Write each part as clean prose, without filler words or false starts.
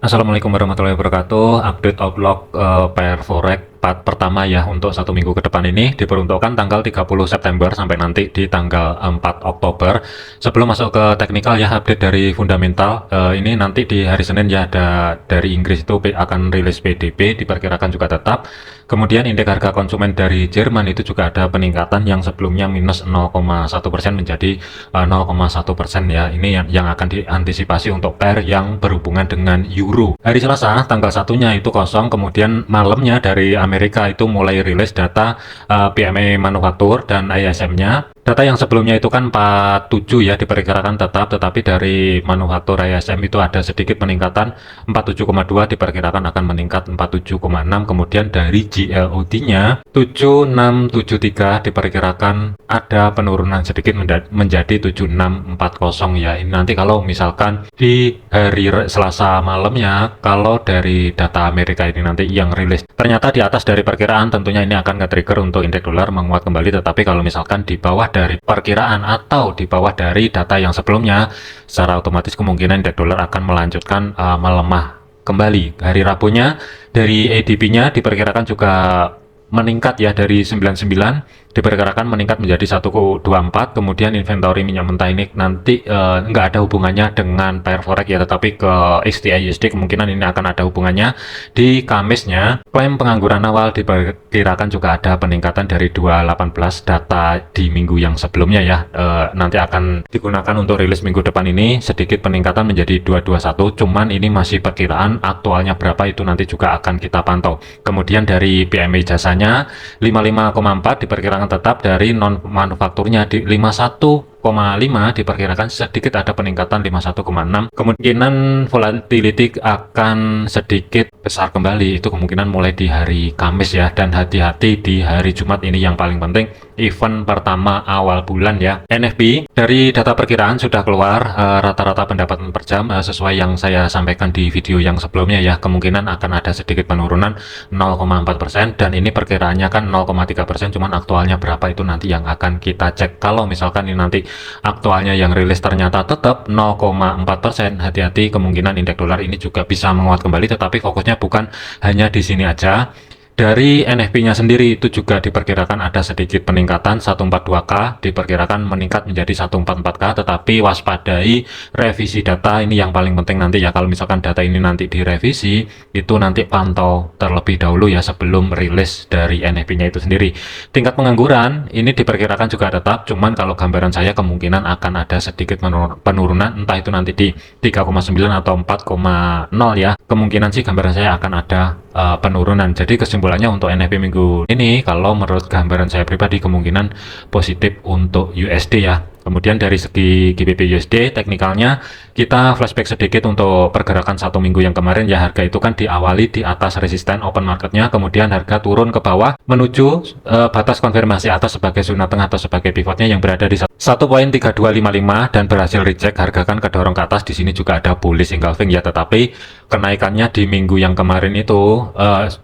Assalamualaikum warahmatullahi wabarakatuh. Update outlook pair forex part pertama ya untuk 1 minggu ke depan ini diperuntukkan tanggal 30 September sampai nanti di tanggal 4 Oktober. Sebelum masuk ke teknikal ya, update dari fundamental ini nanti di hari Senin ya, ada dari Inggris itu akan rilis PDB, diperkirakan juga tetap. Kemudian indeks harga konsumen dari Jerman itu juga ada peningkatan yang sebelumnya minus 0,1% menjadi 0,1% ya. Ini yang akan diantisipasi untuk pair yang berhubungan dengan euro. Hari Selasa tanggal 1-nya itu kosong, kemudian malamnya dari Amerika itu mulai rilis data PMI manufaktur dan ISM-nya. Data yang sebelumnya itu kan 47 ya, diperkirakan tetap, tetapi dari manufaktur ISM itu ada sedikit peningkatan 47,2, diperkirakan akan meningkat 47,6. Kemudian dari GLOD-nya 7673 diperkirakan ada penurunan sedikit menjadi 7640 ya. Ini nanti kalau misalkan di hari Selasa malamnya, kalau dari data Amerika ini nanti yang rilis ternyata di atas dari perkiraan, tentunya ini akan nge-trigger untuk indeks dolar menguat kembali. Tetapi kalau misalkan di bawah dari perkiraan atau di bawah dari data yang sebelumnya, secara otomatis kemungkinan indeks dolar akan melanjutkan melemah kembali. Hari Rabunya dari ADP-nya diperkirakan juga meningkat ya, dari 99 diperkirakan meningkat menjadi 1,24. Kemudian inventory minyak mentah ini nanti nggak ada hubungannya dengan pair forex ya, tetapi ke XTI USD kemungkinan ini akan ada hubungannya. Di Kamisnya klaim pengangguran awal diperkirakan juga ada peningkatan dari 218 data di minggu yang sebelumnya ya. Nanti akan digunakan untuk rilis minggu depan ini, sedikit peningkatan menjadi 221, cuman ini masih perkiraan, aktualnya berapa itu nanti juga akan kita pantau. Kemudian dari PMI jasanya 55,4 diperkirakan tetap, dari non manufakturnya di 51,5 diperkirakan sedikit ada peningkatan 51,6. Kemungkinan volatility akan sedikit besar kembali, itu kemungkinan mulai di hari Kamis ya, dan hati-hati di hari Jumat ini yang paling penting, event pertama awal bulan ya. NFP dari data perkiraan sudah keluar, rata-rata pendapatan per jam sesuai yang saya sampaikan di video yang sebelumnya ya, kemungkinan akan ada sedikit penurunan 0,4%, dan ini perkiraannya kan 0,3%, cuman aktualnya berapa itu nanti yang akan kita cek. Kalau misalkan ini nanti aktualnya yang rilis ternyata tetap 0,4%, hati-hati, kemungkinan indeks dolar ini juga bisa menguat kembali, tetapi fokusnya bukan hanya di sini aja. Dari NFP-nya sendiri itu juga diperkirakan ada sedikit peningkatan, 142K diperkirakan meningkat menjadi 144K, tetapi waspadai revisi data, ini yang paling penting nanti ya. Kalau misalkan data ini nanti direvisi, itu nanti pantau terlebih dahulu ya sebelum rilis dari NFP-nya itu sendiri. Tingkat pengangguran ini diperkirakan juga tetap, cuman kalau gambaran saya kemungkinan akan ada sedikit penurunan, entah itu nanti di 3,9 atau 4,0 ya. Kemungkinan sih gambaran saya akan ada penurunan. Jadi kesimpulannya untuk NFP minggu ini, kalau menurut gambaran saya pribadi, kemungkinan positif untuk USD ya. Kemudian dari segi GBP USD teknikalnya, kita flashback sedikit untuk pergerakan 1 minggu yang kemarin ya. Harga itu kan diawali di atas resisten open marketnya, kemudian harga turun ke bawah menuju batas konfirmasi atas sebagai zona tengah atau sebagai pivotnya yang berada di 1.3255 dan berhasil reject. Harga kan kedorong ke atas, di sini juga ada bullish engulfing ya, tetapi kenaikannya di minggu yang kemarin itu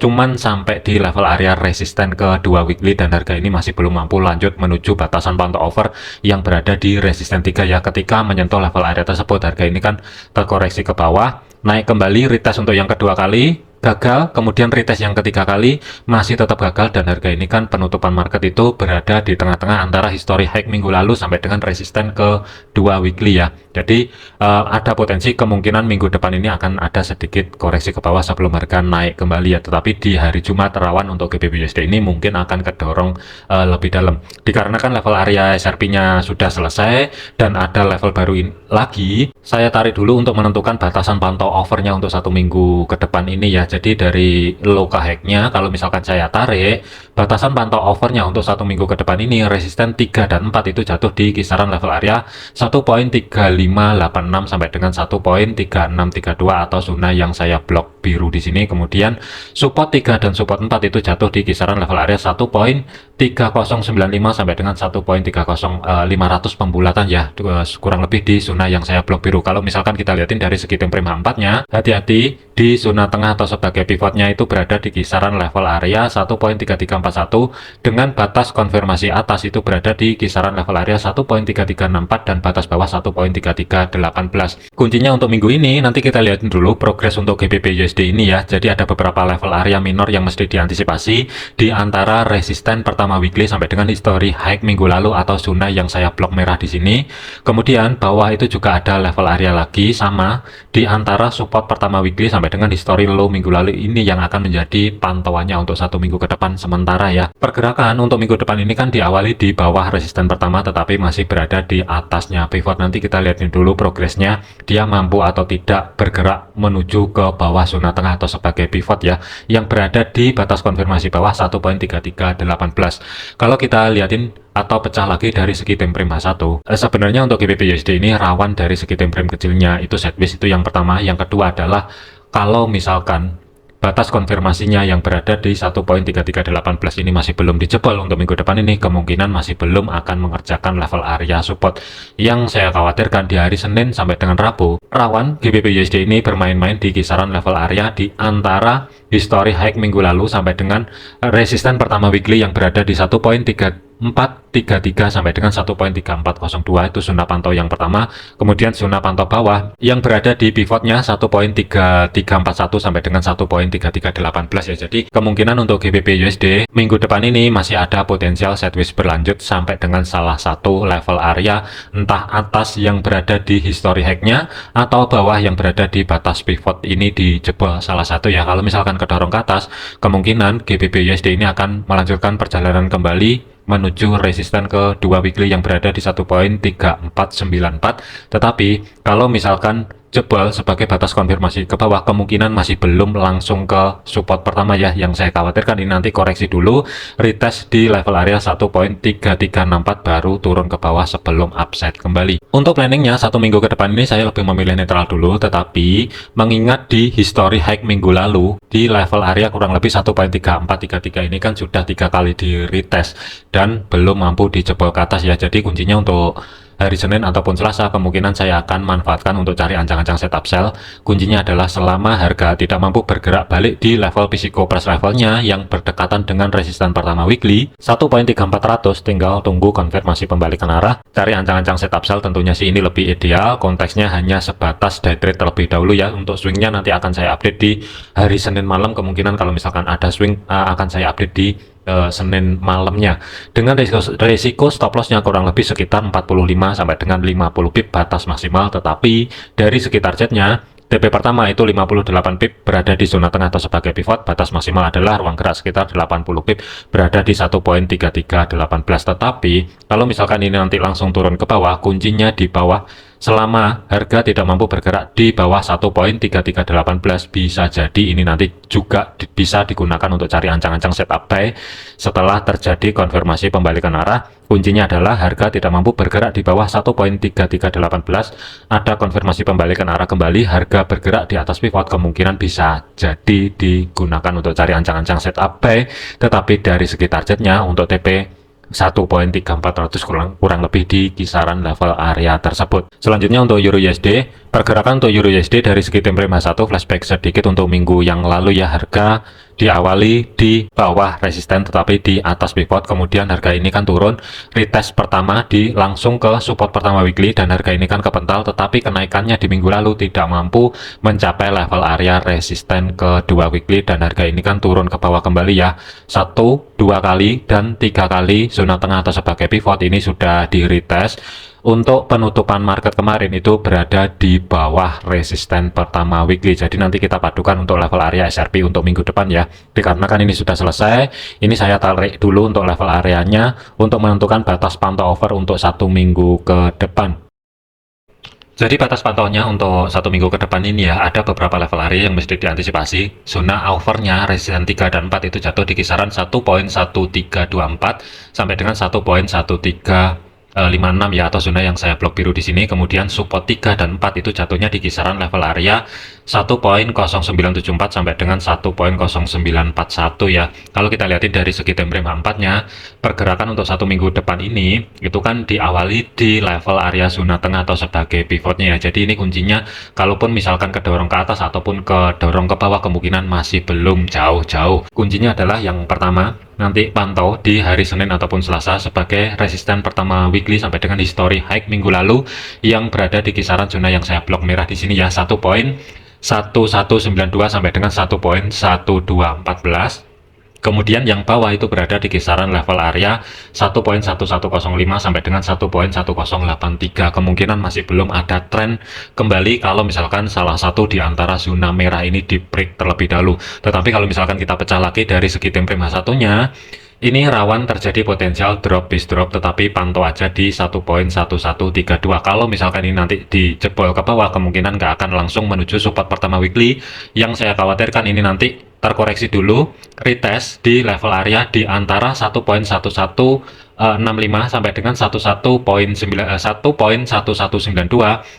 cuman sampai di level area resisten ke 2 weekly, dan harga ini masih belum mampu lanjut menuju batasan pantau over yang berada di resisten 3 ya. Ketika menyentuh level area tersebut, harga ini kan terkoreksi ke bawah, naik kembali, retest untuk yang kedua kali gagal, kemudian retest yang ketiga kali masih tetap gagal, dan harga ini kan penutupan market itu berada di tengah-tengah antara history high minggu lalu sampai dengan resisten ke 2 weekly ya. Jadi ada potensi kemungkinan minggu depan ini akan ada sedikit koreksi ke bawah sebelum harga naik kembali ya. Tetapi di hari Jumat rawan untuk GBP USD ini mungkin akan kedorong lebih dalam, dikarenakan level area SRP-nya sudah selesai dan ada level baru lagi. Saya tarik dulu untuk menentukan batasan pantau overnya untuk 1 minggu ke depan ini ya. Jadi dari low hack-nya, kalau misalkan saya tarik batasan pantau overnya untuk 1 minggu ke depan ini, resisten 3 dan 4 itu jatuh di kisaran level area 1.3586 sampai dengan 1.3632 atau zona yang saya blok biru di sini. Kemudian support 3 dan support 4 itu jatuh di kisaran level area 1.3095 sampai dengan 1.30500 pembulatan ya, kurang lebih di zona yang saya blok biru. Kalau misalkan kita lihatin dari segi time frame 4-nya, hati-hati di zona tengah atau sebagai pivotnya itu berada di kisaran level area 1.3341 dengan batas konfirmasi atas itu berada di kisaran level area 1.3364 dan batas bawah 1.3318. Kuncinya untuk minggu ini nanti kita lihat dulu progres untuk GBP USD ini ya. Jadi ada beberapa level area minor yang mesti diantisipasi di antara resisten pertama weekly sampai dengan history high minggu lalu atau zona yang saya blok merah di sini. Kemudian bawah itu juga ada level area lagi sama di antara support pertama weekly sampai dengan history low minggu lalu ini yang akan menjadi pantauannya untuk satu minggu ke depan sementara ya. Pergerakan untuk minggu depan ini kan diawali di bawah resisten pertama tetapi masih berada di atasnya pivot. Nanti kita lihatin dulu progresnya, dia mampu atau tidak bergerak menuju ke bawah zona tengah atau sebagai pivot ya, yang berada di batas konfirmasi bawah 1.3318. Kalau kita lihatin atau pecah lagi dari segi time frame H1, sebenarnya untuk GBP USD ini rawan dari segi time frame kecilnya, itu sideways itu yang pertama. Yang kedua adalah kalau misalkan batas konfirmasinya yang berada di 1.3318 ini masih belum dijebol untuk minggu depan ini, kemungkinan masih belum akan mengerjakan level area support. Yang saya khawatirkan di hari Senin sampai dengan Rabu, rawan GBP USD ini bermain-main di kisaran level area di antara history high minggu lalu sampai dengan resisten pertama weekly yang berada di 1.3433 sampai dengan 1.3402, itu zona pantau yang pertama. Kemudian zona pantau bawah yang berada di pivotnya 1.3341 sampai dengan 1.3318 ya. Jadi kemungkinan untuk GBP USD minggu depan ini masih ada potensial sideways berlanjut sampai dengan salah satu level area, entah atas yang berada di history high-nya atau bawah yang berada di batas pivot ini dijebol salah satu ya. Kalau misalkan kedorong ke atas, kemungkinan GBP USD ini akan melanjutkan perjalanan kembali menuju resisten ke dua weekly yang berada di 1.3494. Tetapi kalau misalkan jebol sebagai batas konfirmasi ke bawah, kemungkinan masih belum langsung ke support pertama ya. Yang saya khawatirkan ini nanti koreksi dulu, retest di level area 1.3364 baru turun ke bawah sebelum upside kembali. Untuk planningnya satu minggu ke depan ini saya lebih memilih netral dulu, tetapi mengingat di history high minggu lalu di level area kurang lebih 1.3433 ini kan sudah 3 kali di retest dan belum mampu dijebol ke atas ya. Jadi kuncinya untuk hari Senin ataupun Selasa kemungkinan saya akan manfaatkan untuk cari ancang-ancang setup sell. Kuncinya adalah selama harga tidak mampu bergerak balik di level physical price levelnya yang berdekatan dengan resisten pertama weekly 1.3400, tinggal tunggu konfirmasi pembalikan arah, cari ancang-ancang setup sell. Tentunya sih ini lebih ideal, konteksnya hanya sebatas day trade terlebih dahulu ya. Untuk swingnya nanti akan saya update di hari Senin malam, kemungkinan kalau misalkan ada swing akan saya update di Senin malamnya dengan resiko stop lossnya kurang lebih sekitar 45 sampai dengan 50 pip batas maksimal. Tetapi dari segi targetnya TP pertama itu 58 pip berada di zona tengah atau sebagai pivot, batas maksimal adalah ruang gerak sekitar 80 pip berada di 1.3318. Tetapi kalau misalkan ini nanti langsung turun ke bawah, kuncinya di bawah. Selama harga tidak mampu bergerak di bawah 1.3318, bisa jadi ini nanti juga bisa digunakan untuk cari ancang-ancang setup buy setelah terjadi konfirmasi pembalikan arah. Kuncinya adalah harga tidak mampu bergerak di bawah 1.3318, ada konfirmasi pembalikan arah kembali, harga bergerak di atas pivot, kemungkinan bisa jadi digunakan untuk cari ancang-ancang setup buy. Tetapi dari segi targetnya untuk TP 1.3400 kurang lebih di kisaran level area tersebut. Selanjutnya untuk Euro USD, pergerakan untuk Euro USD dari segi time frame H1 flashback sedikit untuk minggu yang lalu ya. Harga diawali di bawah resisten tetapi di atas pivot, kemudian harga ini kan turun, retest pertama di langsung ke support pertama weekly dan harga ini kan kepental, tetapi kenaikannya di minggu lalu tidak mampu mencapai level area resisten kedua weekly dan harga ini kan turun ke bawah kembali ya, 1, 2 kali dan 3 kali zona tengah atau sebagai pivot ini sudah di retest. Untuk penutupan market kemarin itu berada di bawah resisten pertama weekly. Jadi nanti kita padukan untuk level area SRP untuk minggu depan ya. Dikarenakan ini sudah selesai, ini saya tarik dulu untuk level areanya untuk menentukan batas pantau over untuk satu minggu ke depan. Jadi batas pantaunya untuk satu minggu ke depan ini ya, ada beberapa level area yang mesti diantisipasi. Zona overnya resisten 3 dan 4 itu jatuh di kisaran 1.1324 sampai dengan 1.1356 ya, atau zona yang saya blok biru di sini. Kemudian support 3 dan 4 itu jatuhnya di kisaran level area 1.0974 sampai dengan 1.0941 ya. Kalau kita lihatin dari segi time frame H4-nya, pergerakan untuk satu minggu depan ini itu kan diawali di level area zona tengah atau sebagai pivotnya ya. Jadi ini kuncinya, kalaupun misalkan kedorong ke atas ataupun kedorong ke bawah, kemungkinan masih belum jauh-jauh. Kuncinya adalah yang pertama, nanti pantau di hari Senin ataupun Selasa sebagai resisten pertama weekly sampai dengan history high minggu lalu yang berada di kisaran zona yang saya blok merah di sini ya, 1.1192 sampai dengan 1.1214. Kemudian yang bawah itu berada di kisaran level area 1.1105 sampai dengan 1.1083. Kemungkinan masih belum ada tren kembali kalau misalkan salah satu di antara zona merah ini di break terlebih dahulu. Tetapi kalau misalkan kita pecah lagi dari segi time frame H1-nya, ini rawan terjadi potensial drop bis drop, tetapi pantau aja di 1.1132. Kalau misalkan ini nanti dijebol ke bawah, kemungkinan nggak akan langsung menuju support pertama weekly. Yang saya khawatirkan ini nanti terkoreksi dulu, retest di level area di antara 1.1165 sampai dengan 1.1192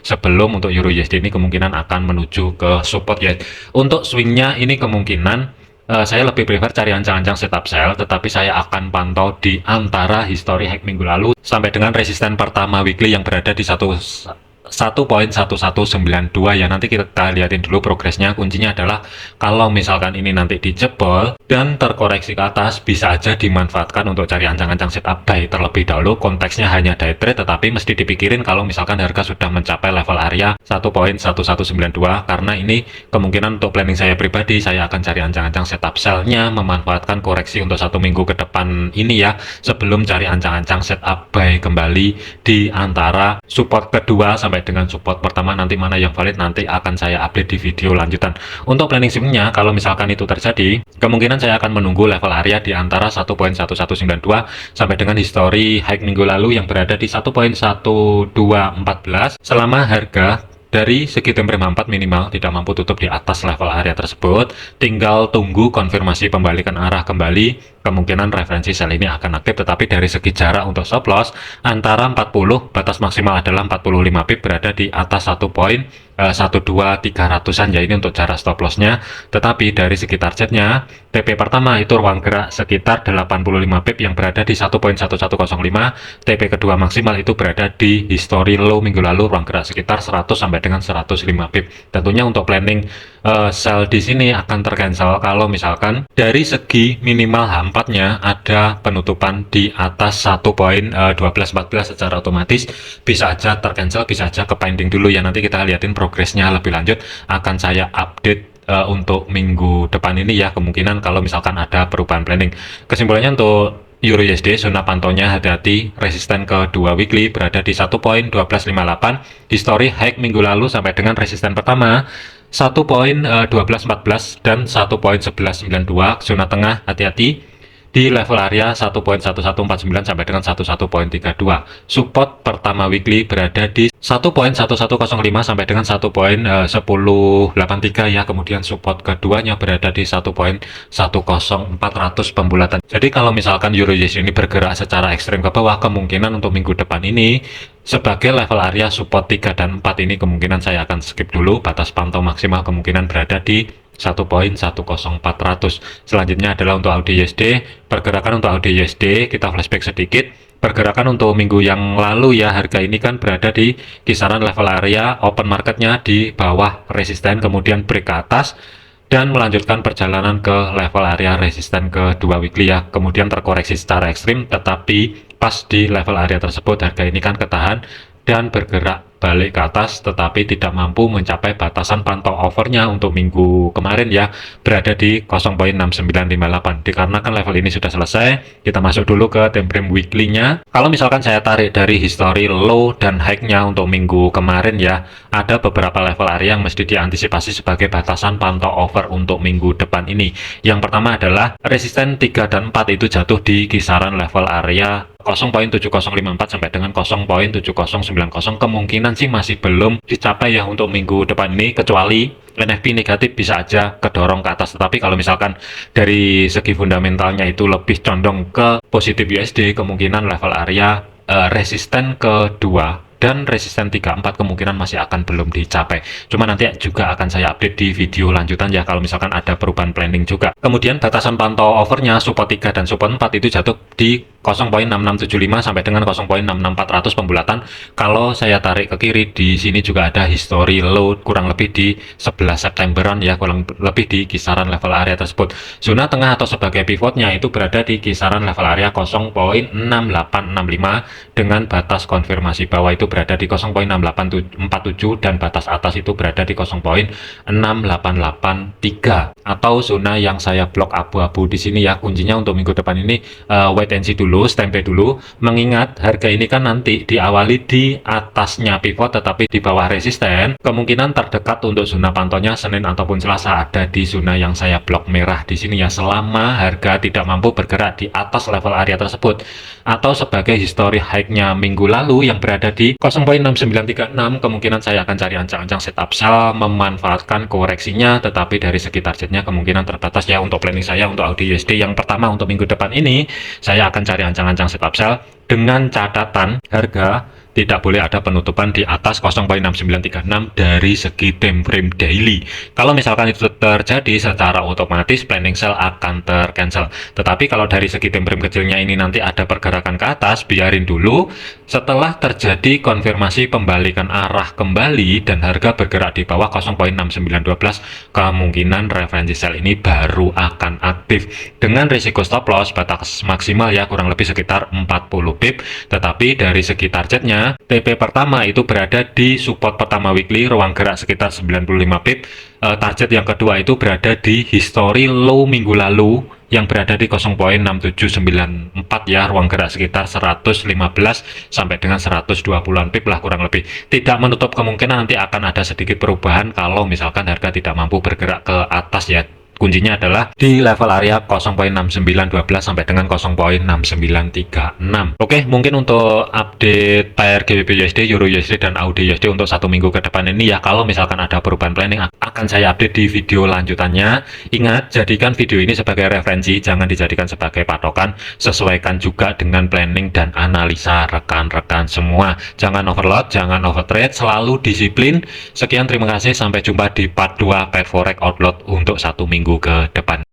sebelum untuk Euro USD ini kemungkinan akan menuju ke support ya. Untuk swingnya ini kemungkinan saya lebih prefer cari ancang-ancang setup sell, tetapi saya akan pantau di antara history high minggu lalu sampai dengan resisten pertama weekly yang berada di 1.1192 ya. Nanti kita lihatin dulu progresnya. Kuncinya adalah kalau misalkan ini nanti dijebol dan terkoreksi ke atas, bisa aja dimanfaatkan untuk cari ancang-ancang setup buy terlebih dahulu. Konteksnya hanya day trade, tetapi mesti dipikirin kalau misalkan harga sudah mencapai level area 1.1192, karena ini kemungkinan untuk planning saya pribadi, saya akan cari ancang-ancang setup sell-nya, memanfaatkan koreksi untuk satu minggu ke depan ini ya, sebelum cari ancang-ancang setup buy kembali di antara support kedua sampai dengan support pertama. Nanti mana yang valid nanti akan saya update di video lanjutan. Untuk planning swingnya, kalau misalkan itu terjadi, kemungkinan saya akan menunggu level area di antara 1.1192 sampai dengan history high minggu lalu yang berada di 1.1214. Selama harga dari segi time frame 4 minimal tidak mampu tutup di atas level area tersebut, tinggal tunggu konfirmasi pembalikan arah kembali, kemungkinan referensi sell ini akan aktif. Tetapi dari segi jarak untuk stop loss antara 40, batas maksimal adalah 45 pip, berada di atas 1.12300an ya, ini untuk jarak stop lossnya. Tetapi dari segi targetnya, TP pertama itu ruang gerak sekitar 85 pip yang berada di 1.1105, TP kedua maksimal itu berada di history low minggu lalu, ruang gerak sekitar 100 sampai dengan 105 pip. Tentunya untuk planning sell di sini akan tercancel kalau misalkan dari segi minimal H4-nya ada penutupan di atas 1.1214, secara otomatis bisa aja tercancel, bisa aja ke pending dulu ya. Nanti kita lihatin progresnya lebih lanjut, akan saya update untuk minggu depan ini ya, kemungkinan kalau misalkan ada perubahan planning. Kesimpulannya untuk Euro USD, zona pantaunya hati-hati, resisten kedua weekly berada di 1.1258, history high minggu lalu sampai dengan resisten pertama 1.1214 dan 1.1192. Zona tengah hati-hati di level area 1.1149 sampai dengan 1132. Support pertama weekly berada di 1.1105 sampai dengan 1.1083 ya. Kemudian support keduanya berada di 1.10400 pembulatan. Jadi kalau misalkan Euro USD ini bergerak secara ekstrim ke bawah, kemungkinan untuk minggu depan ini sebagai level area support 3 dan 4 ini kemungkinan saya akan skip dulu. Batas pantau maksimal kemungkinan berada di 1.10400. Selanjutnya adalah untuk AUD USD. Pergerakan untuk AUD USD kita flashback sedikit. Pergerakan untuk minggu yang lalu ya, harga ini kan berada di kisaran level area open marketnya di bawah resisten, kemudian break ke atas dan melanjutkan perjalanan ke level area resisten kedua weekly ya. Kemudian terkoreksi secara ekstrim, tetapi pas di level area tersebut harga ini kan ketahan dan bergerak balik ke atas, tetapi tidak mampu mencapai batasan pantau overnya untuk minggu kemarin ya, berada di 0.6958. Dikarenakan level ini sudah selesai, kita masuk dulu ke time frame weekly-nya. Kalau misalkan saya tarik dari history low dan high-nya untuk minggu kemarin ya, ada beberapa level area yang mesti diantisipasi sebagai batasan pantau over untuk minggu depan ini. Yang pertama adalah resisten 3 dan 4 itu jatuh di kisaran level area 0.7054 sampai dengan 0.7090. Kemungkinan sih masih belum dicapai ya untuk minggu depan ini, kecuali NFP negatif bisa aja kedorong ke atas. Tetapi kalau misalkan dari segi fundamentalnya itu lebih condong ke positif USD, kemungkinan level area resisten kedua dan resisten 34 kemungkinan masih akan belum dicapai. Cuma nanti juga akan saya update di video lanjutan ya kalau misalkan ada perubahan planning juga. Kemudian batasan pantau overnya support 3 dan support 4 itu jatuh di 0.6675 sampai dengan 0.66400 pembulatan. Kalau saya tarik ke kiri di sini juga ada history low kurang lebih di 11 Septemberan ya, kurang lebih di kisaran level area tersebut. Zona tengah atau sebagai pivotnya itu berada di kisaran level area 0.6865 dengan batas konfirmasi bawah itu berada di 0.6847 dan batas atas itu berada di 0.6883 atau zona yang saya blok abu-abu di sini ya. Kuncinya untuk minggu depan ini wait and see dulu, standby dulu, mengingat harga ini kan nanti diawali di atasnya pivot tetapi di bawah resisten. Kemungkinan terdekat untuk zona pantaunya Senin ataupun Selasa ada di zona yang saya blok merah di sini ya, selama harga tidak mampu bergerak di atas level area tersebut atau sebagai history high-nya minggu lalu yang berada di 0.6936, kemungkinan saya akan cari ancang-ancang setup sell memanfaatkan koreksinya, tetapi dari segi targetnya kemungkinan terbatas ya. Untuk planning saya untuk Audi USD yang pertama untuk minggu depan ini saya akan cari ancang-ancang setup sell dengan catatan harga tidak boleh ada penutupan di atas 0.6936 dari segi time frame daily. Kalau misalkan itu terjadi, secara otomatis planning sell akan tercancel. Tetapi kalau dari segi time frame kecilnya ini nanti ada pergerakan ke atas, biarin dulu. Setelah terjadi konfirmasi pembalikan arah kembali dan harga bergerak di bawah 0.6912, kemungkinan referensi sell ini baru akan aktif dengan risiko stop loss batas maksimal ya kurang lebih sekitar 40 pip. Tetapi dari segi targetnya TP pertama itu berada di support pertama weekly ruang gerak sekitar 95 pip. Target yang kedua itu berada di history low minggu lalu yang berada di 0.6794 ya, ruang gerak sekitar 115 sampai dengan 120-an pip lah kurang lebih. Tidak menutup kemungkinan nanti akan ada sedikit perubahan kalau misalkan harga tidak mampu bergerak ke atas ya. Kuncinya adalah di level area 0.6912 sampai dengan 0.6936. Oke, mungkin untuk update pair GBP USD, Euro USD, dan Audi USD untuk satu minggu ke depan ini ya. Kalau misalkan ada perubahan planning akan saya update di video lanjutannya. Ingat, jadikan video ini sebagai referensi, jangan dijadikan sebagai patokan. Sesuaikan juga dengan planning dan analisa rekan-rekan semua. Jangan overload, jangan overtrade, selalu disiplin. Sekian, terima kasih, sampai jumpa di part 2 pair forex outload untuk satu minggu ke depan.